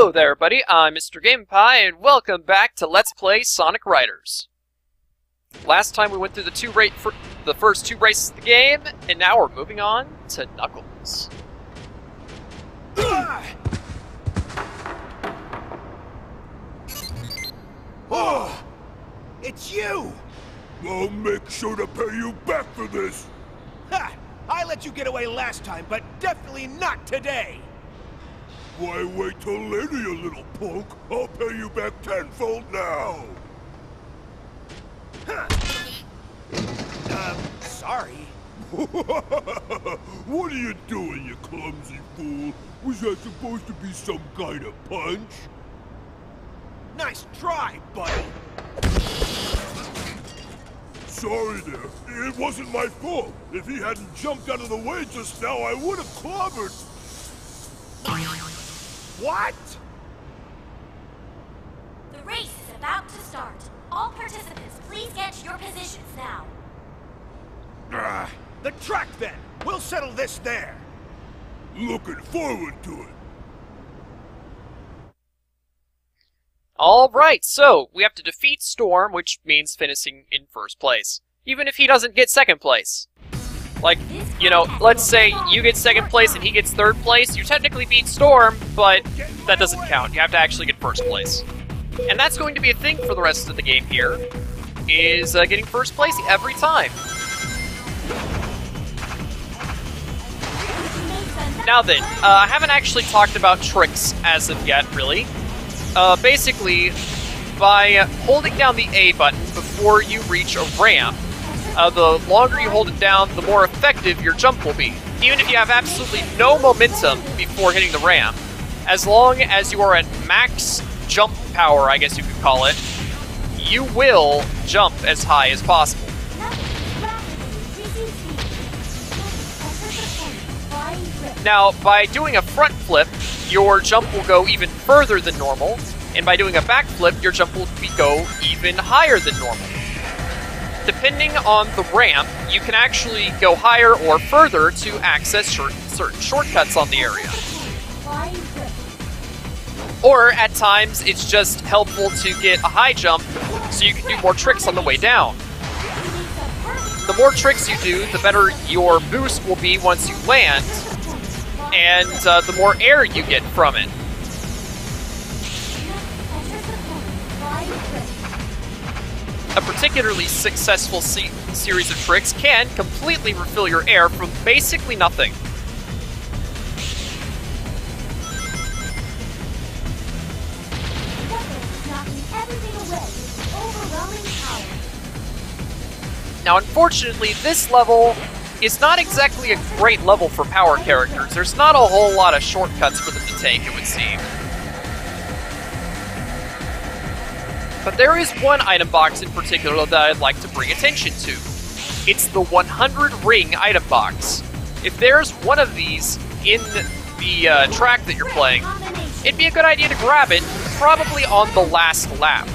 Hello there, everybody. I'm Mr. GamePie, and welcome back to Let's Play Sonic Riders. Last time we went through the first two races of the game, and now we're moving on to Knuckles. Oh, it's you! I'll make sure to pay you back for this! Ha! I let you get away last time, but definitely not today! Why wait till later, you little punk? I'll pay you back tenfold now! Huh. Sorry. What are you doing, you clumsy fool? Was that supposed to be some kind of punch? Nice try, buddy! Sorry there. It wasn't my fault. If he hadn't jumped out of the way just now, I would have clobbered. What? The race is about to start. All participants, please get to your positions now. The track, then! We'll settle this there! Looking forward to it. Alright, so we have to defeat Storm, which means finishing in first place. Even if he doesn't get second place. Like, you know, let's say you get second place and he gets third place, you technically beat Storm, but that doesn't count. You have to actually get first place. And that's going to be a thing for the rest of the game here, is getting first place every time. Now then, I haven't actually talked about tricks as of yet, really. Basically, by holding down the A button before you reach a ramp, the longer you hold it down, the more effective your jump will be. Even if you have absolutely no momentum before hitting the ramp, as long as you are at max jump power, I guess you could call it, you will jump as high as possible. Now, by doing a front flip, your jump will go even further than normal, and by doing a back flip, your jump will go even higher than normal. Depending on the ramp, you can actually go higher or further to access certain shortcuts on the area. Or, at times, it's just helpful to get a high jump so you can do more tricks on the way down. The more tricks you do, the better your boost will be once you land, and the more air you get from it. A particularly successful series of tricks can completely refill your air from basically nothing. Now, unfortunately, this level is not exactly a great level for power characters. There's not a whole lot of shortcuts for them to take, it would seem. But there is one item box in particular that I'd like to bring attention to. It's the 100 ring item box. If there's one of these in the track that you're playing, it'd be a good idea to grab it, probably on the last lap.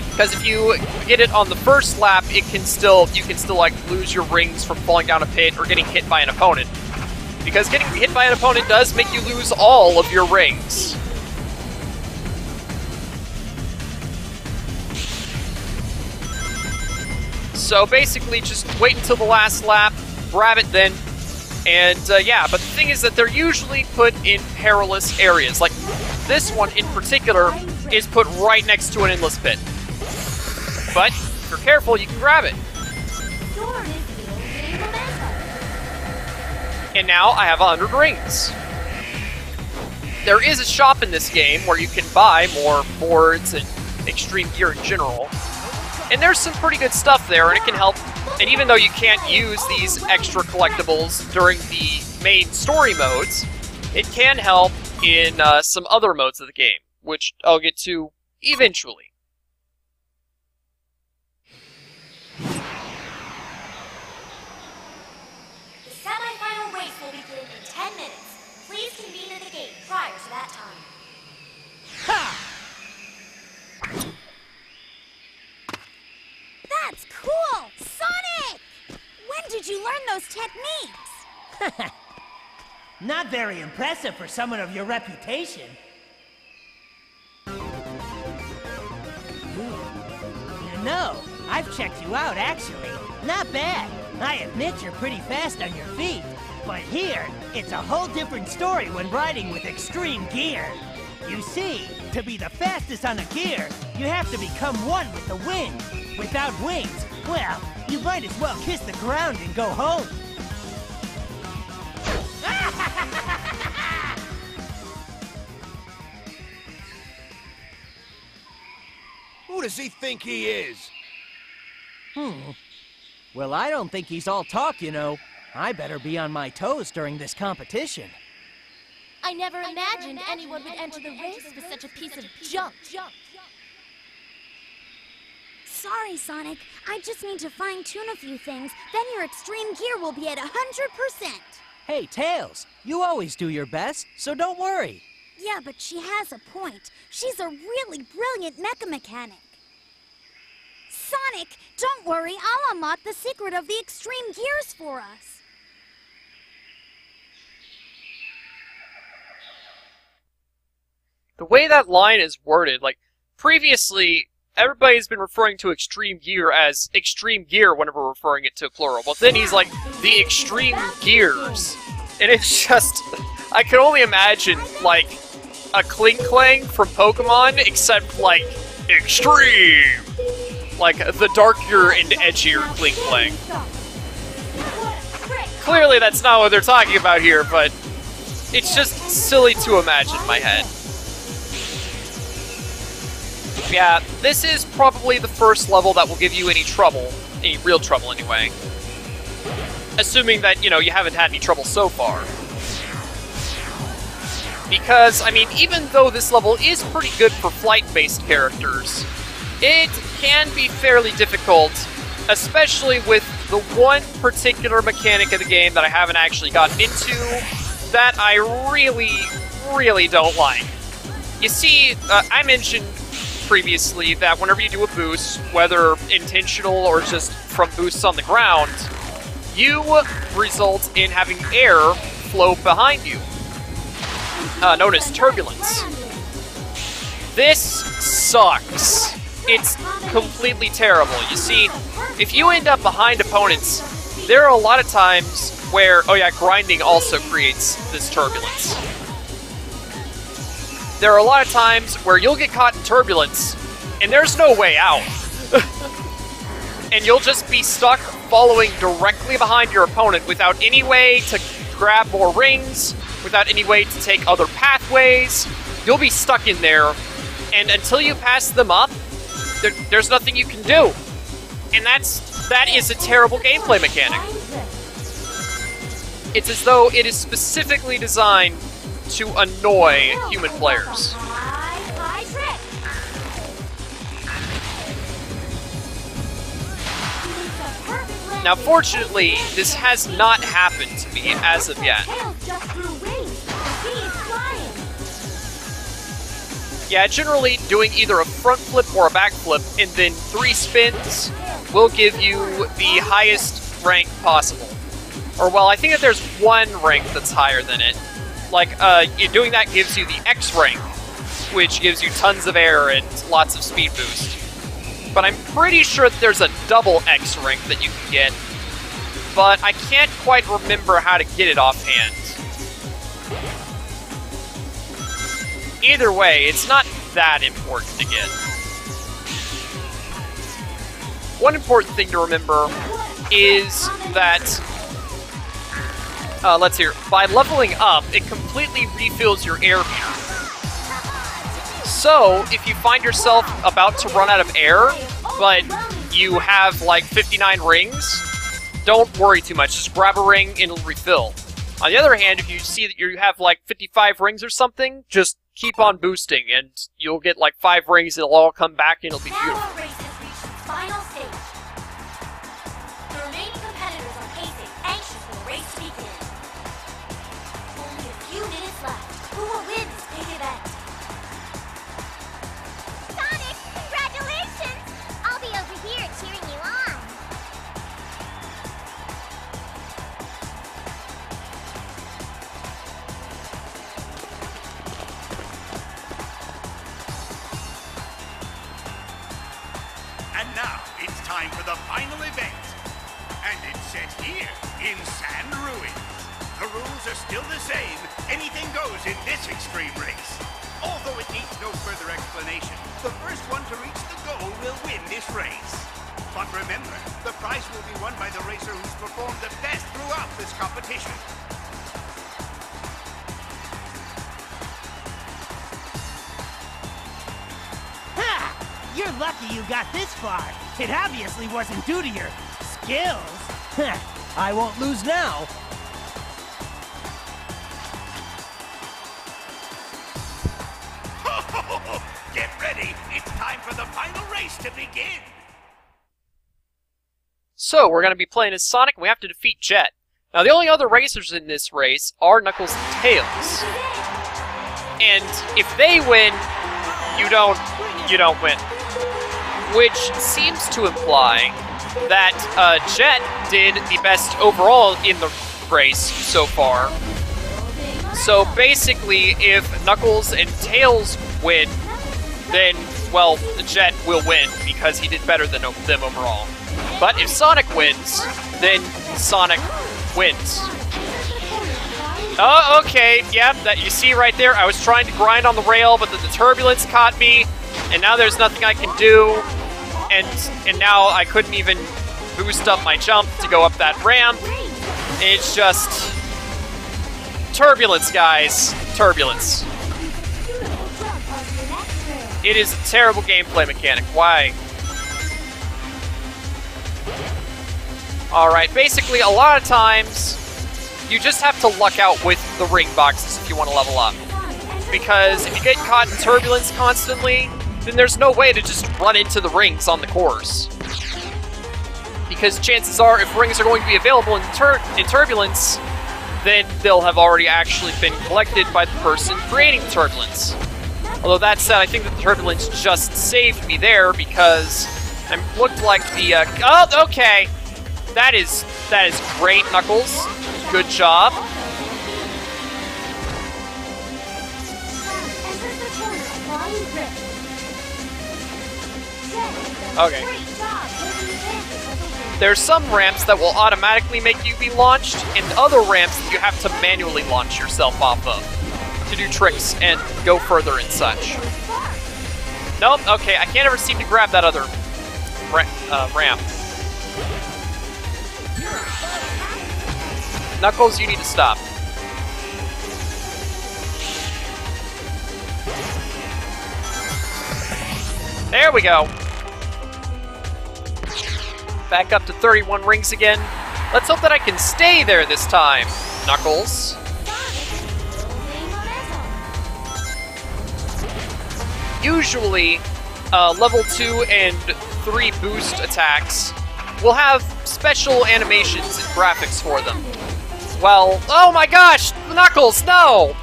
Because if you get it on the first lap, you can still like lose your rings from falling down a pit or getting hit by an opponent. Because getting hit by an opponent does make you lose all of your rings. So basically, just wait until the last lap, grab it then, and yeah, but the thing is that they're usually put in perilous areas. Like, this one in particular is put right next to an endless pit. But, if you're careful, you can grab it. And now I have 100 rings. There is a shop in this game where you can buy more boards and extreme gear in general. And there's some pretty good stuff there, and it can help. And even though you can't use these extra collectibles during the main story modes, it can help in some other modes of the game, which I'll get to eventually. The semi-final race will begin in 10 minutes. Please convene at the gate prior to that time. Ha! That's cool! Sonic! When did you learn those techniques? Not very impressive for someone of your reputation. No, I've checked you out, actually. Not bad. I admit you're pretty fast on your feet. But here, it's a whole different story when riding with extreme gear. You see, to be the fastest on a gear, you have to become one with the wind. Without wings, well, you might as well kiss the ground and go home. Who does he think he is? Well, I don't think he's all talk, you know. I better be on my toes during this competition. I never imagined anyone would enter the race with such a piece of junk. Sorry, Sonic. I just need to fine-tune a few things. Then your extreme gear will be at 100%. Hey, Tails, you always do your best, so don't worry. Yeah, but she has a point. She's a really brilliant mecha mechanic. Sonic, don't worry. I'll unlock the secret of the extreme gears for us. The way that line is worded, like, previously, everybody's been referring to extreme gear as extreme gear whenever referring it to plural. But then he's like, the extreme gears. And it's just, I can only imagine, like, a Kling-Klang from Pokemon, except, like, extreme! Like, the darker and edgier Kling-Klang. Clearly that's not what they're talking about here, but it's just silly to imagine in my head. Yeah, this is probably the first level that will give you any trouble. Any real trouble, anyway. Assuming that, you know, you haven't had any trouble so far. Because, I mean, even though this level is pretty good for flight-based characters, it can be fairly difficult, especially with the one particular mechanic of the game that I haven't actually gotten into that I really, really don't like. You see, I mentioned previously that whenever you do a boost, whether intentional or just from boosts on the ground, you result in having air flow behind you, known as turbulence. This sucks. It's completely terrible. You see, if you end up behind opponents, there are a lot of times where, oh yeah, grinding also creates this turbulence. There are a lot of times where you'll get caught in turbulence, and there's no way out. And you'll just be stuck following directly behind your opponent without any way to grab more rings, without any way to take other pathways. You'll be stuck in there, and until you pass them up, there's nothing you can do. And that is a terrible gameplay mechanic. It's as though it is specifically designed to annoy human players. Now, fortunately, this has not happened to me as of yet. Yeah, generally doing either a front flip or a back flip and then 3 spins will give you the highest rank possible. Or, well, I think that there's one rank that's higher than it. Like, doing that gives you the X rank, which gives you tons of air and lots of speed boost. But I'm pretty sure that there's a double X rank that you can get, but I can't quite remember how to get it offhand. Either way, it's not that important to get. One important thing to remember is that, let's hear, by leveling up, it completely refills your air meter. So, if you find yourself about to run out of air, but you have like 59 rings, don't worry too much, just grab a ring and it'll refill. On the other hand, if you see that you have like 55 rings or something, just keep on boosting and you'll get like 5 rings, it'll all come back and it'll be beautiful. Now our race has reached its final stage. The remaining competitors are pacing, anxious for the race to begin. Only a few minutes left. Who will win this big event? Sonic, congratulations! I'll be over here cheering you on. now it's time for the final event. And it's set here in Sand Ruins. The rules are still the same. Anything goes in this extreme race. Although it needs no further explanation, the first one to reach the goal will win this race. But remember, the prize will be won by the racer who's performed the best throughout this competition. Ha! You're lucky you got this far. It obviously wasn't due to your skills. I won't lose now. Get ready! It's time for the final race to begin! So, we're going to be playing as Sonic, and we have to defeat Jet. Now, the only other racers in this race are Knuckles and Tails. And if they win, you don't win. Which seems to imply that Jet did the best overall in the race so far. So basically, if Knuckles and Tails win, then, well, Jet will win because he did better than them overall. But if Sonic wins, then Sonic wins. Oh, okay, yeah, that you see right there, I was trying to grind on the rail, but the turbulence caught me, and now there's nothing I can do, and now I couldn't even boost up my jump to go up that ramp. It's just turbulence, guys. Turbulence. It is a terrible gameplay mechanic. Why? Alright, basically, a lot of times, you just have to luck out with the ring boxes if you want to level up. Because if you get caught in turbulence constantly, then there's no way to just run into the rings on the course. Because chances are, if rings are going to be available in turbulence, then they'll have already actually been collected by the person creating the turbulence. Although that said, I think that the turbulence just saved me there because it looked like the, oh, okay! That is great, Knuckles. Good job. Okay. There's some ramps that will automatically make you be launched, and other ramps that you have to manually launch yourself off of to do tricks and go further and such. Nope, okay, I can't ever seem to grab that other ramp. Knuckles, you need to stop. There we go. Back up to 31 rings again. Let's hope that I can stay there this time, Knuckles. Usually, level 2 and 3 boost attacks will have special animations and graphics for them. Well, oh my gosh! Knuckles, no!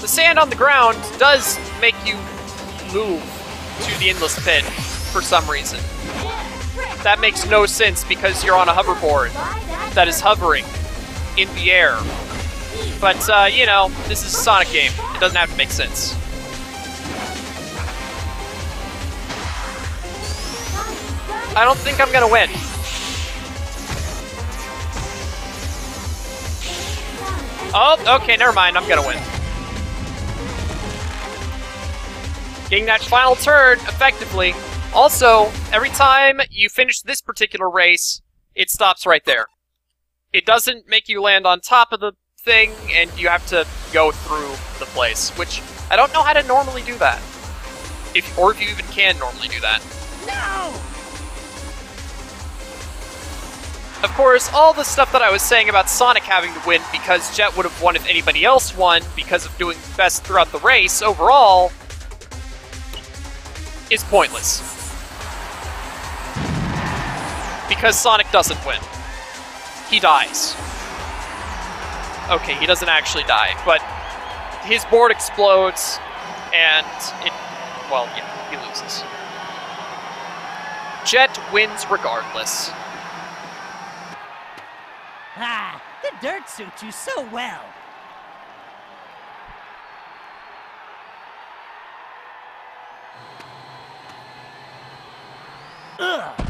The sand on the ground does make you move to the Endless Pit for some reason. That makes no sense because you're on a hoverboard that is hovering in the air. But, you know, this is a Sonic game. It doesn't have to make sense. I don't think I'm gonna win. Oh, okay, never mind. I'm gonna win. Getting that final turn effectively. Also, every time you finish this particular race, it stops right there. It doesn't make you land on top of the thing, and you have to go through the place, which I don't know how to normally do that. Or if you even can normally do that. No! Of course, all the stuff that I was saying about Sonic having to win because Jet would have won if anybody else won because of doing best throughout the race overall is pointless. Because Sonic doesn't win. He dies. Okay, he doesn't actually die, but his board explodes, and well, yeah, he loses. Jet wins regardless. Ah, the dirt suits you so well. Ugh.